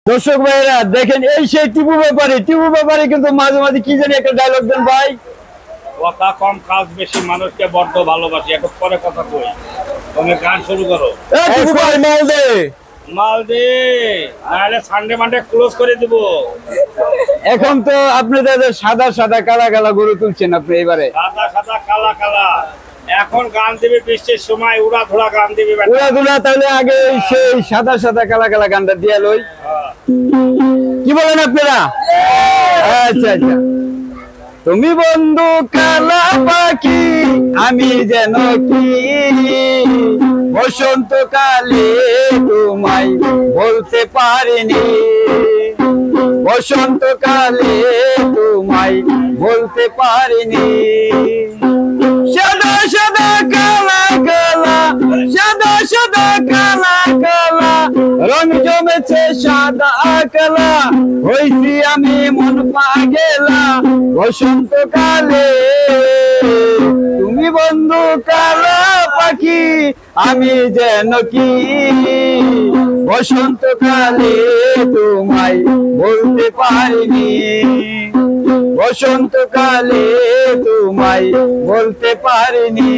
দর্শক ভাইরা দেখেন, এই সেই টিপু ব্যাপারে কিন্তু মাঝে মাঝে কি জানি একটা ডায়লগ দেন ভাই। কথা কম কাজ বেশি, মানুষকে বড্ড ভালোবাসি। এখন পরে কথা কই, তুমি গান শুরু করো। টিপু ভাই মাল দে, মাল দে, নাহলে সানডে মানডে ক্লোজ করে দিব। এখন তো আপনাদের সাদা সাদা কালা কালা গরু তুলছেন আপনি এবারে। সাদা সাদা কালা কালা, এখন গান দিবে বৃষ্টির সময়, উড়া ধুরা গান দিবে। উড়া ধুরা, তাহলে আগে সেই সাদা সাদা কালা কালা গানটা দিয়া লই। কি বলেন আপনারা? আচ্ছা আচ্ছা। তুমি বন্ধু কালা পাখি, আমি যেন কি বসন্তকালে তোমায় বলতে পারিনি, বসন্তকালে তোমায় বলতে পারিনি। সাদা সাদা কালা কালা, সাদা সাদা কালা কালা, রং জমেছে সাদা কালা, হইছি আমি মন পাগেলা বসন্তকালে। তুমি বন্ধু কালা পাখি, আমি যেন কি বসন্তকালে তোমায় বলতে পারিনি, বসন্তকালে তোমায় বলতে পারিনি।